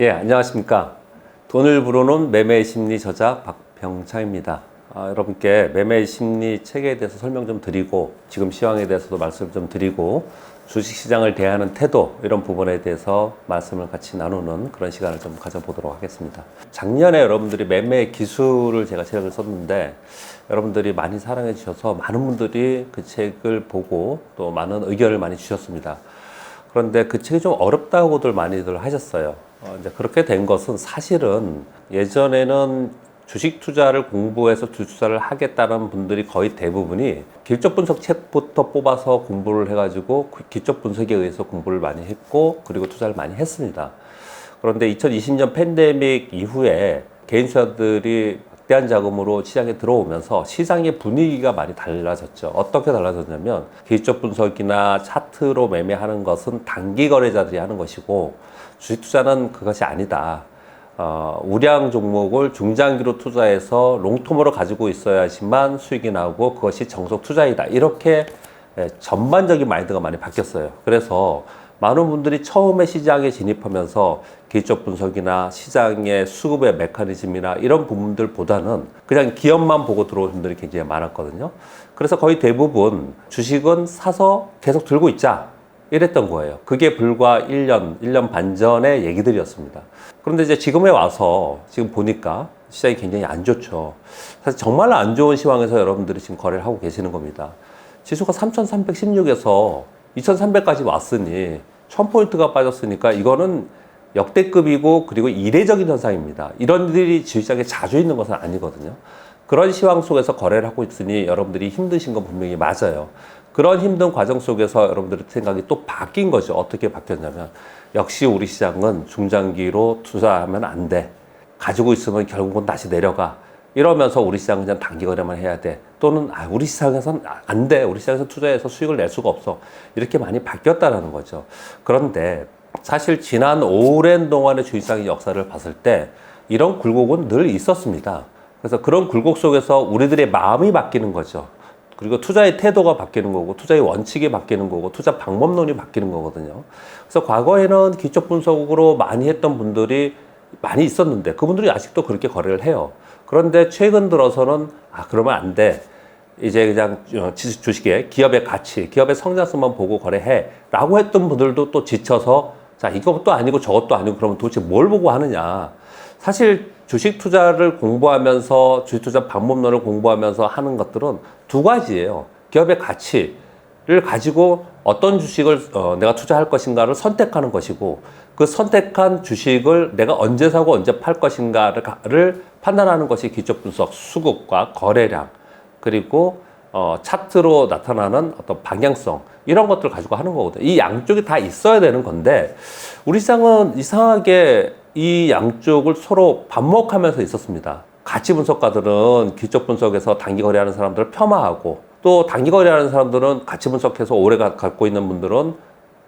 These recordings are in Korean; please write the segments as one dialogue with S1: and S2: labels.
S1: 예, 안녕하십니까. 돈을 부르는 매매 심리 저자 박병창입니다. 여러분께 매매 심리 책에 대해서 설명 좀 드리고, 지금 시황에 대해서도 말씀 좀 드리고, 주식시장을 대하는 태도, 이런 부분에 대해서 말씀을 같이 나누는 그런 시간을 좀 가져보도록 하겠습니다. 작년에 여러분들이 매매 기술을 제가 책을 썼는데, 여러분들이 많이 사랑해 주셔서 많은 분들이 그 책을 보고 또 많은 의견을 많이 주셨습니다. 그런데 그 책이 좀 어렵다고들 많이들 하셨어요. 이제 그렇게 된 것은 사실은 예전에는 주식 투자를 공부해서 주식 투자를 하겠다는 분들이 거의 대부분이 기초 분석 책부터 뽑아서 공부를 해가지고 기초 분석에 의해서 공부를 많이 했고, 그리고 투자를 많이 했습니다. 그런데 2020년 팬데믹 이후에 개인 투자들이 막대한 자금으로 시장에 들어오면서 시장의 분위기가 많이 달라졌죠. 어떻게 달라졌냐면, 기초 분석이나 차트로 매매하는 것은 단기 거래자들이 하는 것이고, 주식 투자는 그것이 아니다. 우량 종목을 중장기로 투자해서 롱텀으로 가지고 있어야지만 수익이 나고 그것이 정석 투자이다. 이렇게 전반적인 마인드가 많이 바뀌었어요. 그래서 많은 분들이 처음에 시장에 진입하면서 기초 분석이나 시장의 수급의 메커니즘이나 이런 부분들보다는 그냥 기업만 보고 들어온 분들이 굉장히 많았거든요. 그래서 거의 대부분 주식은 사서 계속 들고 있자, 이랬던 거예요. 그게 불과 1년 반 전의 얘기들이었습니다. 그런데 이제 지금에 와서 지금 보니까 시장이 굉장히 안 좋죠. 사실 정말 안 좋은 시황에서 여러분들이 지금 거래를 하고 계시는 겁니다. 지수가 3,316에서 2,300까지 왔으니 1,000포인트가 빠졌으니까 이거는 역대급이고, 그리고 이례적인 현상입니다. 이런 일이 주식시장에 자주 있는 것은 아니거든요. 그런 시황 속에서 거래를 하고 있으니 여러분들이 힘드신 건 분명히 맞아요. 그런 힘든 과정 속에서 여러분들의 생각이 또 바뀐 거죠. 어떻게 바뀌었냐면, 역시 우리 시장은 중장기로 투자하면 안 돼. 가지고 있으면 결국은 다시 내려가. 이러면서 우리 시장은 그냥 단기 거래만 해야 돼. 또는 우리 시장에서는 안 돼. 우리 시장에서 투자해서 수익을 낼 수가 없어. 이렇게 많이 바뀌었다라는 거죠. 그런데 사실 지난 오랜 동안의 주식시장의 역사를 봤을 때 이런 굴곡은 늘 있었습니다. 그래서 그런 굴곡 속에서 우리들의 마음이 바뀌는 거죠. 그리고 투자의 태도가 바뀌는 거고, 투자의 원칙이 바뀌는 거고, 투자 방법론이 바뀌는 거거든요. 그래서 과거에는 기초 분석으로 많이 했던 분들이 많이 있었는데 그분들이 아직도 그렇게 거래를 해요. 그런데 최근 들어서는 그러면 안 돼. 이제 그냥 주식의 기업의 가치, 기업의 성장성만 보고 거래해 라고 했던 분들도 또 지쳐서, 자, 이것도 아니고 저것도 아니고 그러면 도대체 뭘 보고 하느냐. 사실 주식 투자를 공부하면서, 주식 투자 방법론을 공부하면서 하는 것들은 두 가지예요. 기업의 가치를 가지고 어떤 주식을 내가 투자할 것인가를 선택하는 것이고, 그 선택한 주식을 내가 언제 사고 언제 팔 것인가를 판단하는 것이 기초 분석, 수급과 거래량, 그리고 차트로 나타나는 어떤 방향성, 이런 것들을 가지고 하는 거거든요. 이 양쪽이 다 있어야 되는 건데, 우리 시장은 이상하게 이 양쪽을 서로 반목하면서 있었습니다. 가치 분석가들은 기초 분석에서 단기 거래하는 사람들을 폄하하고, 또 단기 거래하는 사람들은 가치 분석해서 오래 갖고 있는 분들은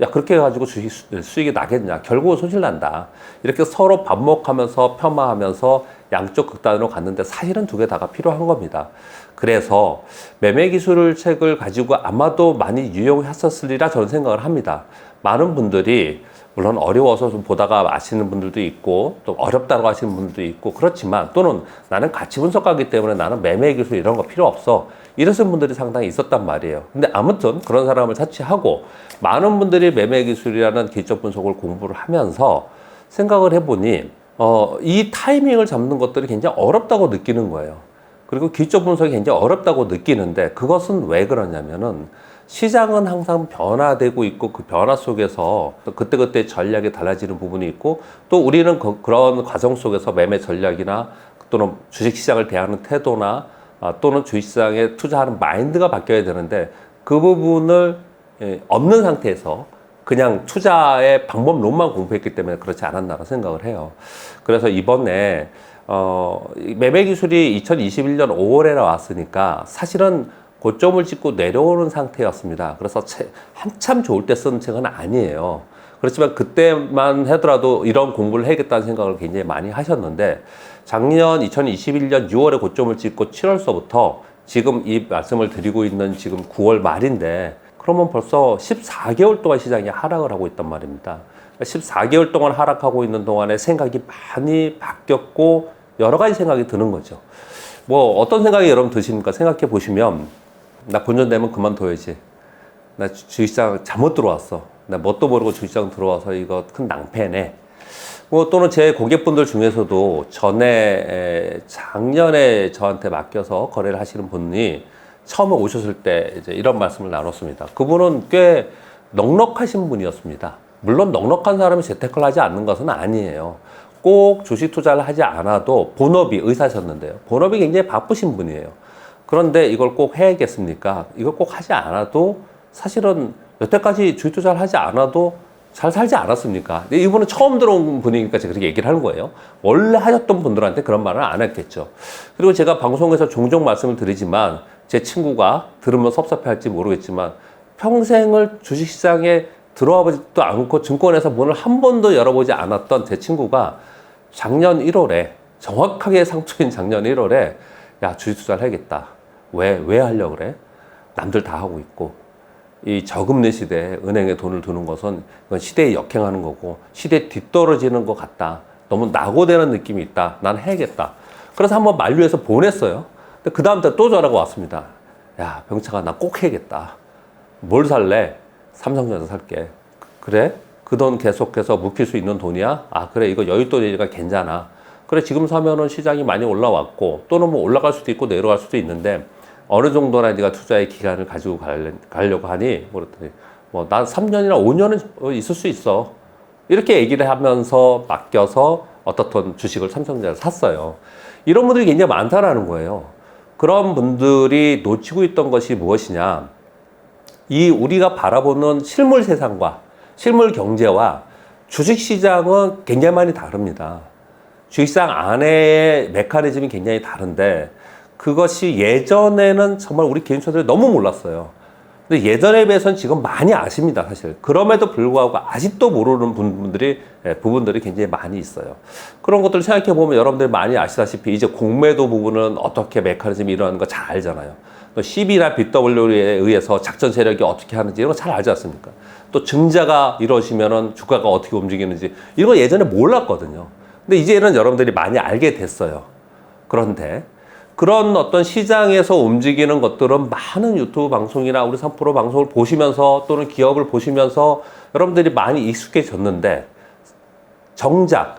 S1: 야, 그렇게 해가지고 수익이 나겠냐, 결국은 손실 난다, 이렇게 서로 반목하면서 폄하하면서 양쪽 극단으로 갔는데, 사실은 두 개 다가 필요한 겁니다. 그래서 매매 기술 책을 가지고 아마도 많이 유용했었으리라 저는 생각을 합니다. 많은 분들이 물론 어려워서 좀 보다가 아시는 분들도 있고, 또 어렵다고 하시는 분들도 있고, 그렇지만 또는 나는 가치 분석가이기 때문에 나는 매매 기술 이런 거 필요 없어, 이러신 분들이 상당히 있었단 말이에요. 근데 아무튼 그런 사람을 차치하고 많은 분들이 매매 기술이라는 기초 분석을 공부를 하면서 생각을 해보니 이 타이밍을 잡는 것들이 굉장히 어렵다고 느끼는 거예요. 그리고 기초 분석이 굉장히 어렵다고 느끼는데, 그것은 왜 그러냐면은 시장은 항상 변화되고 있고, 그 변화 속에서 그때그때 전략이 달라지는 부분이 있고, 또 우리는 그런 과정 속에서 매매 전략이나 또는 주식시장을 대하는 태도나 또는 주식시장에 투자하는 마인드가 바뀌어야 되는데, 그 부분을 없는 상태에서 그냥 투자의 방법론만 공부했기 때문에 그렇지 않았나 생각을 해요. 그래서 이번에 매매 기술이 2021년 5월에 나왔으니까 사실은 고점을 찍고 내려오는 상태였습니다. 그래서 한참 좋을 때 쓴 책은 아니에요. 그렇지만 그때만 하더라도 이런 공부를 해야겠다는 생각을 굉장히 많이 하셨는데, 작년 2021년 6월에 고점을 찍고 7월서부터 지금 이 말씀을 드리고 있는 지금 9월 말인데, 그러면 벌써 14개월 동안 시장이 하락을 하고 있단 말입니다. 14개월 동안 하락하고 있는 동안에 생각이 많이 바뀌었고 여러 가지 생각이 드는 거죠. 뭐 어떤 생각이 여러분 드십니까? 생각해 보시면 나 본전되면 그만둬야지. 나 주식시장 잘못 들어왔어. 나 뭣도 모르고 주식시장 들어와서 이거 큰 낭패네. 뭐 또는 제 고객분들 중에서도 작년에 저한테 맡겨서 거래를 하시는 분이 처음에 오셨을 때 이제 이런 말씀을 나눴습니다. 그분은 꽤 넉넉하신 분이었습니다. 물론 넉넉한 사람이 재테크를 하지 않는 것은 아니에요. 꼭 주식 투자를 하지 않아도 본업이 의사셨는데요. 본업이 굉장히 바쁘신 분이에요. 그런데 이걸 꼭 해야겠습니까? 이걸 꼭 하지 않아도 사실은 여태까지 주식 투자를 하지 않아도 잘 살지 않았습니까? 이분은 처음 들어온 분이니까 제가 그렇게 얘기를 하는 거예요. 원래 하셨던 분들한테 그런 말은 안 했겠죠. 그리고 제가 방송에서 종종 말씀을 드리지만 제 친구가 들으면 섭섭해할지 모르겠지만 평생을 주식시장에 들어와 보지도 않고 증권회사 문을 한 번도 열어보지 않았던 제 친구가 작년 1월에 정확하게 상초인 작년 1월에 야 주식 투자를 해야겠다. 왜 하려고 그래? 남들 다 하고 있고 이 저금리 시대에 은행에 돈을 두는 것은 이건 시대에 역행하는 거고 시대에 뒤떨어지는 것 같다. 너무 낙오되는 느낌이 있다. 난 해야겠다. 그래서 한번 만류해서 보냈어요. 근데 그 다음 달 또 전화가 왔습니다. 야 병차가 나 꼭 해야겠다. 뭘 살래? 삼성전자 살게. 그래? 그 돈 계속해서 묵힐 수 있는 돈이야? 아 그래 이거 여윳돈 얘기가 괜찮아. 그래 지금 사면은 시장이 많이 올라왔고 또는 뭐 올라갈 수도 있고 내려갈 수도 있는데 어느 정도나 네가 투자의 기간을 가지고 가려고 하니? 그랬더니 뭐 난 3년이나 5년은 있을 수 있어. 이렇게 얘기를 하면서 맡겨서 어떻든 주식을 삼성전자를 샀어요. 이런 분들이 굉장히 많다라는 거예요. 그런 분들이 놓치고 있던 것이 무엇이냐? 이 우리가 바라보는 실물 세상과 실물 경제와 주식시장은 굉장히 많이 다릅니다. 주식시장 안에의 메커니즘이 굉장히 다른데 그것이 예전에는 정말 우리 개인 투자들이 너무 몰랐어요. 근데 예전에 비해서는 지금 많이 아십니다, 사실. 그럼에도 불구하고 아직도 모르는 부분들이 굉장히 많이 있어요. 그런 것들을 생각해 보면 여러분들이 많이 아시다시피 이제 공매도 부분은 어떻게 메커니즘이 일어나는 거 잘 알잖아요. 또 CB나 BW에 의해서 작전 세력이 어떻게 하는지 이런 거 잘 알지 않습니까? 또 증자가 이루어지면은 주가가 어떻게 움직이는지 이런 거 예전에 몰랐거든요. 근데 이제는 여러분들이 많이 알게 됐어요. 그런데 그런 어떤 시장에서 움직이는 것들은 많은 유튜브 방송이나 우리 3프로 방송을 보시면서 또는 기업을 보시면서 여러분들이 많이 익숙해졌는데 정작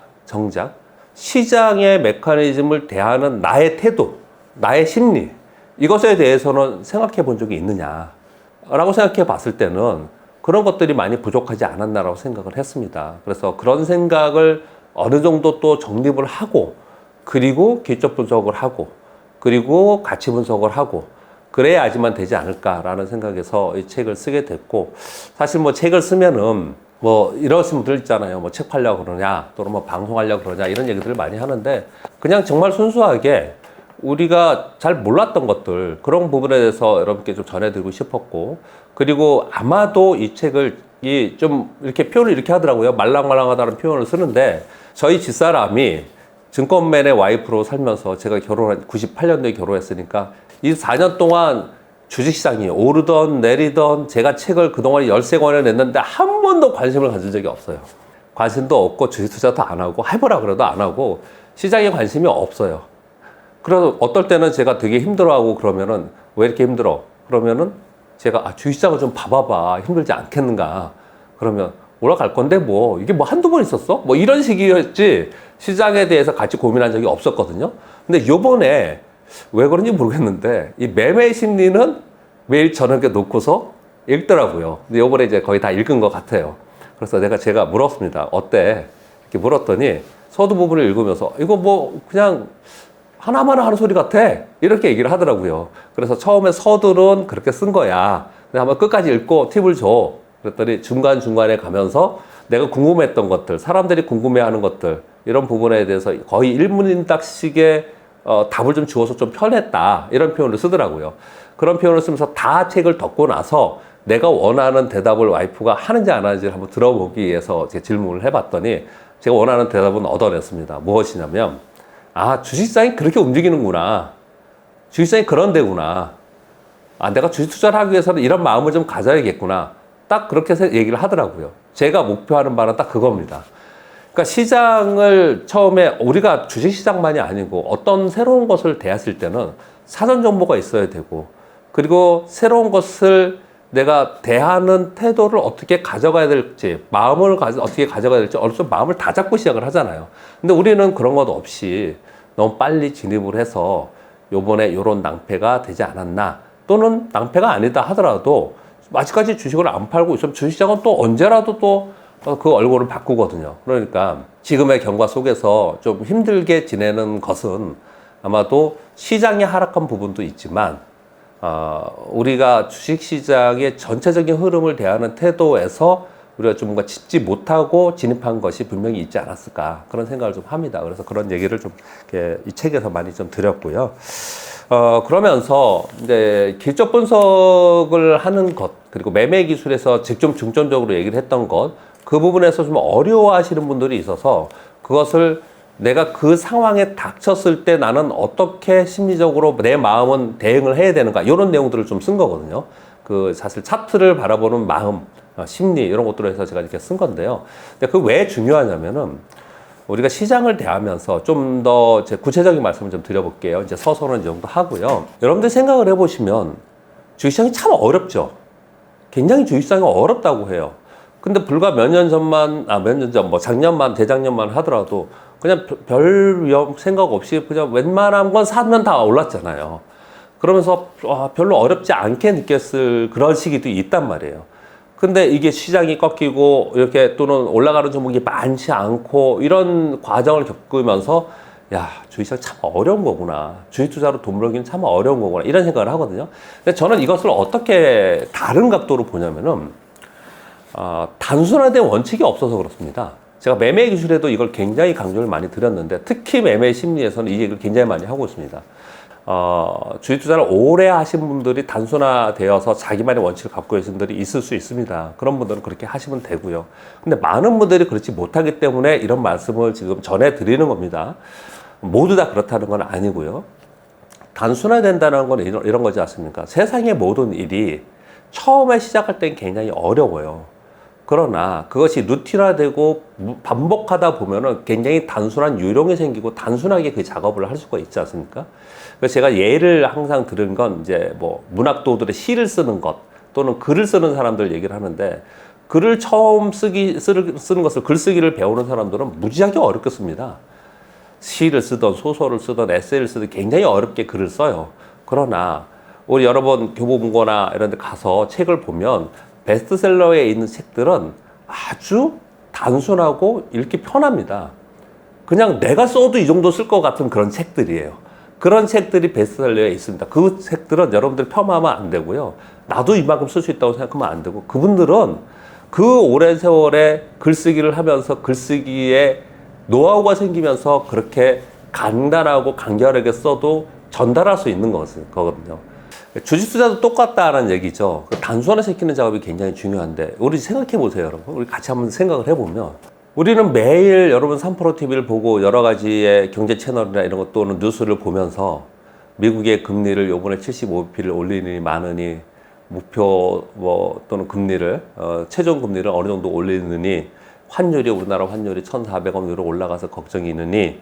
S1: 시장의 메커니즘을 대하는 나의 태도, 나의 심리 이것에 대해서는 생각해 본 적이 있느냐라고 생각해 봤을 때는 그런 것들이 많이 부족하지 않았나라고 생각을 했습니다. 그래서 그런 생각을 어느 정도 또 정립을 하고 그리고 기초 분석을 하고 그리고 가치 분석을 하고 그래야지만 되지 않을까라는 생각에서 이 책을 쓰게 됐고 사실 뭐 책을 쓰면은 뭐 이러신 분들 있잖아요. 뭐 책 팔려고 그러냐 또는 뭐 방송하려고 그러냐 이런 얘기들을 많이 하는데 그냥 정말 순수하게 우리가 잘 몰랐던 것들 그런 부분에 대해서 여러분께 좀 전해드리고 싶었고 그리고 아마도 이 책을 좀 이렇게 표현을 이렇게 하더라고요. 말랑말랑하다는 표현을 쓰는데 저희 집사람이 증권맨의 와이프로 살면서 제가 98년도에 결혼했으니까 이 4년 동안 주식시장이 오르던 내리던 제가 책을 그동안 13권을 냈는데 한 번도 관심을 가진 적이 없어요. 관심도 없고 주식 투자도 안 하고 해보라 그래도 안 하고 시장에 관심이 없어요. 그래서 어떨 때는 제가 되게 힘들어하고 그러면은 왜 이렇게 힘들어? 그러면은 제가 주식시장을 좀 봐봐봐 힘들지 않겠는가? 그러면 올라갈 건데 뭐 이게 뭐 한두 번 있었어? 뭐 이런 식이었지 시장에 대해서 같이 고민한 적이 없었거든요. 근데 요번에 왜 그런지 모르겠는데 이 매매 심리는 매일 저녁에 놓고서 읽더라고요. 근데 요번에 이제 거의 다 읽은 것 같아요. 그래서 제가 물었습니다. 어때? 이렇게 물었더니 서두 부분을 읽으면서 이거 뭐 그냥 하나만 하는 소리 같아. 이렇게 얘기를 하더라고요. 그래서 처음에 서두는 그렇게 쓴 거야. 근데 한번 끝까지 읽고 팁을 줘. 그랬더니 중간중간에 가면서 내가 궁금했던 것들, 사람들이 궁금해하는 것들 이런 부분에 대해서 거의 일문일답식의 답을 좀 주어서 좀 편했다. 이런 표현을 쓰더라고요. 그런 표현을 쓰면서 다 책을 덮고 나서 내가 원하는 대답을 와이프가 하는지 안 하는지를 한번 들어보기 위해서 제가 질문을 해봤더니 제가 원하는 대답은 얻어냈습니다. 무엇이냐면 주식시장이 그렇게 움직이는구나. 주식시장이 그런 데구나. 내가 주식 투자를 하기 위해서는 이런 마음을 좀 가져야겠구나. 딱 그렇게 얘기를 하더라고요. 제가 목표하는 바는 딱 그겁니다. 그러니까 시장을 처음에 우리가 주식시장만이 아니고 어떤 새로운 것을 대했을 때는 사전 정보가 있어야 되고, 그리고 새로운 것을 내가 대하는 태도를 어떻게 가져가야 될지, 어떻게 가져가야 될지 어느 정도 마음을 다 잡고 시작을 하잖아요. 근데 우리는 그런 것 없이 너무 빨리 진입을 해서 요번에 요런 낭패가 되지 않았나, 또는 낭패가 아니다 하더라도 아직까지 주식을 안 팔고 있으면 주식시장은 또 언제라도 또 그 얼굴을 바꾸거든요. 그러니까 지금의 경과 속에서 좀 힘들게 지내는 것은 아마도 시장이 하락한 부분도 있지만, 우리가 주식시장의 전체적인 흐름을 대하는 태도에서 우리가 좀 뭔가 짚지 못하고 진입한 것이 분명히 있지 않았을까, 그런 생각을 좀 합니다. 그래서 그런 얘기를 좀 이렇게 이 책에서 많이 좀 드렸고요. 그러면서 이제 기술적 분석을 하는 것, 그리고 매매 기술에서 좀 중점적으로 얘기를 했던 것, 그 부분에서 좀 어려워하시는 분들이 있어서 그것을 내가 그 상황에 닥쳤을 때 나는 어떻게 심리적으로 내 마음은 대응을 해야 되는가, 이런 내용들을 좀 쓴 거거든요. 그 사실 차트를 바라보는 마음, 심리, 이런 것들을 해서 제가 이렇게 쓴 건데요. 근데 그 왜 중요하냐면은 우리가 시장을 대하면서 좀 더 구체적인 말씀을 좀 드려볼게요. 이제 서서는 이 정도 하고요. 여러분들 생각을 해보시면 주식시장이 참 어렵죠. 굉장히 주식시장이 어렵다고 해요. 근데 불과 몇 년 전만, 작년만, 대작년만 하더라도 그냥 별 생각 없이 그냥 웬만한 건 사면 다 올랐잖아요. 그러면서 별로 어렵지 않게 느꼈을 그런 시기도 있단 말이에요. 근데 이게 시장이 꺾이고 이렇게 또는 올라가는 종목이 많지 않고 이런 과정을 겪으면서 야, 주식시장 참 어려운 거구나. 주식 투자로 돈 벌기는 참 어려운 거구나. 이런 생각을 하거든요. 근데 저는 이것을 어떻게 다른 각도로 보냐면은, 단순화된 원칙이 없어서 그렇습니다. 제가 매매 기술에도 이걸 굉장히 강조를 많이 드렸는데, 특히 매매 심리에서는 이 얘기를 굉장히 많이 하고 있습니다. 주식 투자를 오래 하신 분들이 단순화되어서 자기만의 원칙을 갖고 계신 분들이 있을 수 있습니다. 그런 분들은 그렇게 하시면 되고요. 근데 많은 분들이 그렇지 못하기 때문에 이런 말씀을 지금 전해드리는 겁니다. 모두 다 그렇다는 건 아니고요. 단순화된다는 건 이런 거지 않습니까? 세상의 모든 일이 처음에 시작할 땐 굉장히 어려워요. 그러나 그것이 루틴화되고 반복하다 보면은 굉장히 단순한 요령이 생기고 단순하게 그 작업을 할 수가 있지 않습니까? 그래서 제가 예를 항상 들은 건 이제 뭐 문학도들의 시를 쓰는 것 또는 글을 쓰는 사람들 얘기를 하는데, 글을 처음 쓰는 것을, 글쓰기를 배우는 사람들은 무지하게 어렵겠습니다. 시를 쓰던 소설을 쓰던 에세이를 쓰던 굉장히 어렵게 글을 써요. 그러나 우리 여러 번 교보문고나 이런 데 가서 책을 보면 베스트셀러에 있는 책들은 아주 단순하고 읽기 편합니다. 그냥 내가 써도 이 정도 쓸 것 같은 그런 책들이에요. 그런 책들이 베스트셀러에 있습니다. 그 책들은 여러분들이 폄하하면 안 되고요. 나도 이만큼 쓸 수 있다고 생각하면 안 되고, 그분들은 그 오랜 세월에 글쓰기를 하면서 글쓰기에 노하우가 생기면서 그렇게 간단하고 간결하게 써도 전달할 수 있는 거거든요. 주식 투자도 똑같다는 얘기죠. 단순화 시키는 작업이 굉장히 중요한데, 우리 생각해 보세요, 여러분. 우리 같이 한번 생각을 해보면, 우리는 매일 여러분 3프로TV를 보고 여러 가지의 경제 채널이나 이런 것 또는 뉴스를 보면서 미국의 금리를 요번에 75bp를 올리느니 마느니, 목표 또는 금리를 최종 금리를 어느 정도 올리느니, 환율이 우리나라 환율이 1,400원 위로 올라가서 걱정이 있느니,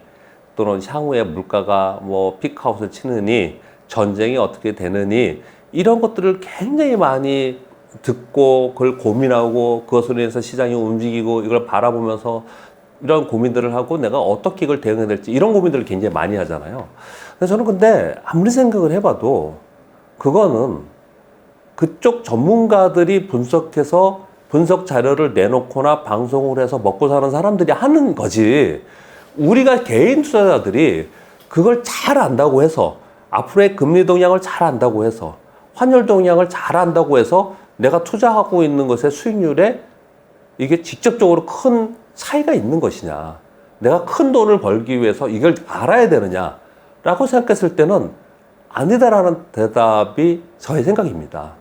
S1: 또는 향후에 물가가 피크아웃을 치느니, 전쟁이 어떻게 되느니, 이런 것들을 굉장히 많이 듣고 그걸 고민하고 그것으로 인해서 시장이 움직이고 이걸 바라보면서 이런 고민들을 하고 내가 어떻게 이걸 대응해야 될지, 이런 고민들을 굉장히 많이 하잖아요. 저는 근데 아무리 생각을 해봐도 그거는 그쪽 전문가들이 분석해서 분석 자료를 내놓거나 방송을 해서 먹고 사는 사람들이 하는 거지, 우리가 개인 투자자들이 그걸 잘 안다고 해서, 앞으로의 금리 동향을 잘 안다고 해서, 환율 동향을 잘 안다고 해서 내가 투자하고 있는 것의 수익률에 이게 직접적으로 큰 차이가 있는 것이냐, 내가 큰 돈을 벌기 위해서 이걸 알아야 되느냐 라고 생각했을 때는 아니다라는 대답이 저의 생각입니다.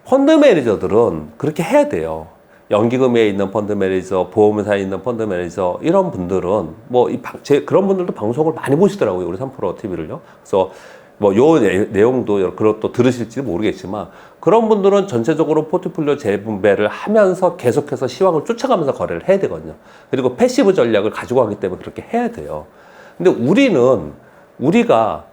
S1: 펀드 매니저들은 그렇게 해야 돼요. 연기금에 있는 펀드 매니저, 보험회사에 있는 펀드 매니저, 이런 분들은 그런 분들도 방송을 많이 보시더라고요. 우리 3프로TV를요. 그래서 뭐 요 내용도 그것도 들으실지 모르겠지만 그런 분들은 전체적으로 포트폴리오 재분배를 하면서 계속해서 시황을 쫓아가면서 거래를 해야 되거든요. 그리고 패시브 전략을 가지고 가기 때문에 그렇게 해야 돼요. 근데 우리가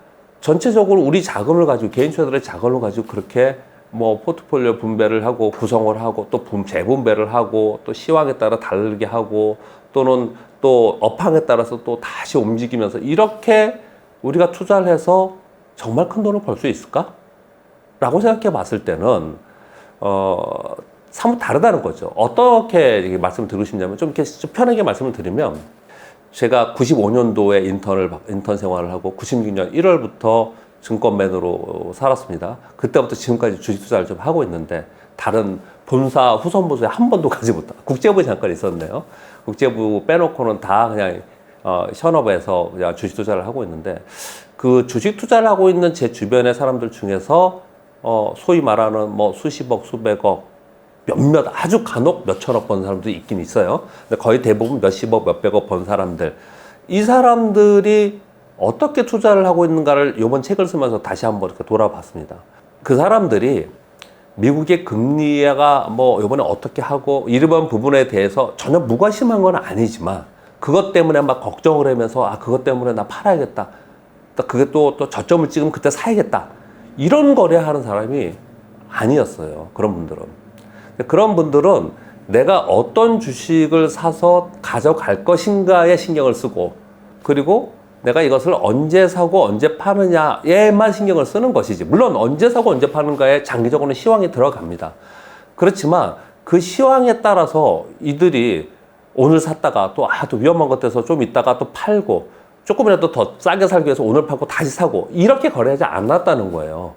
S1: 전체적으로 우리 자금을 가지고 개인 투자들의 자금을 가지고 그렇게 뭐 포트폴리오 분배를 하고 구성을 하고 또 재분배를 하고 또 시황에 따라 다르게 하고 또는 또 업황에 따라서 또 다시 움직이면서 이렇게 우리가 투자를 해서 정말 큰 돈을 벌 수 있을까? 라고 생각해 봤을 때는 사뭇 다르다는 거죠. 어떻게 말씀을 드리고 싶냐면 좀 이렇게 좀 편하게 말씀을 드리면 제가 95년도에 인턴 생활을 하고 96년 1월부터 증권맨으로 살았습니다. 그때부터 지금까지 주식 투자를 좀 하고 있는데 다른 본사 후손부서에 한 번도 가지 못한 국제부에 잠깐 있었네요. 국제부 빼놓고는 다 그냥 현업에서 그냥 주식 투자를 하고 있는데 그 주식 투자를 하고 있는 제 주변의 사람들 중에서 소위 말하는 뭐 수십억, 수백억, 몇몇 아주 간혹 몇천억 번 사람도 있긴 있어요. 근데 거의 대부분 몇십억, 몇백억 번 사람들. 이 사람들이 어떻게 투자를 하고 있는가를 이번 책을 쓰면서 다시 한번 이렇게 돌아봤습니다. 그 사람들이 미국의 금리가 뭐 이번에 어떻게 하고 이런 부분에 대해서 전혀 무관심한 건 아니지만 그것 때문에 막 걱정을 하면서 아 그것 때문에 나 팔아야겠다. 그게 또 저점을 찍으면 그때 사야겠다. 이런 거래하는 사람이 아니었어요. 그런 분들은. 그런 분들은 내가 어떤 주식을 사서 가져갈 것인가에 신경을 쓰고 그리고 내가 이것을 언제 사고 언제 파느냐에만 신경을 쓰는 것이지. 물론 언제 사고 언제 파는가에 장기적으로는 시황이 들어갑니다. 그렇지만 그 시황에 따라서 이들이 오늘 샀다가 또 위험한 것 같아서 좀 있다가 또 팔고 조금이라도 더 싸게 살기 위해서 오늘 팔고 다시 사고 이렇게 거래하지 않았다는 거예요.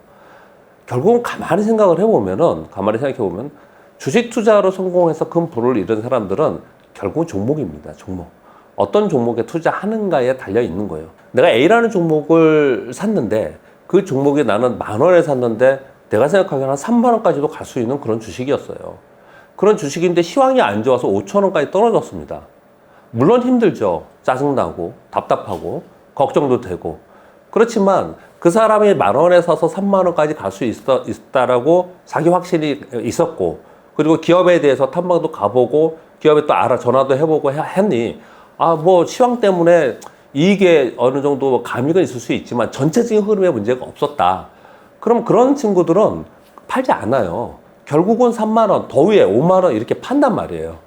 S1: 결국은 가만히 생각해 보면 주식 투자로 성공해서 큰 부를 이룬 사람들은 결국은 종목입니다. 종목. 어떤 종목에 투자하는가에 달려 있는 거예요. 내가 A라는 종목을 샀는데 그 종목이 나는 10,000원에 샀는데 내가 생각하기에는 한 30,000원까지도 갈 수 있는 그런 주식이었어요. 그런 주식인데 시황이 안 좋아서 5,000원까지 떨어졌습니다. 물론 힘들죠. 짜증나고 답답하고 걱정도 되고 그렇지만 그 사람이 10,000원에 사서 30,000원까지 갈 수 있다라고 자기 확신이 있었고 그리고 기업에 대해서 탐방도 가보고 기업에 또 전화도 해보고 했니 뭐 시황 때문에 이익에 어느 정도 감익은 있을 수 있지만 전체적인 흐름에 문제가 없었다. 그럼 그런 친구들은 팔지 않아요. 결국은 30,000원, 더 위에 50,000원 이렇게 판단 말이에요.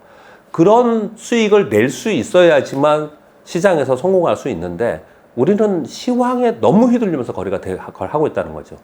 S1: 그런 수익을 낼 수 있어야지만 시장에서 성공할 수 있는데 우리는 시황에 너무 휘둘리면서 거래가 하고 있다는 거죠.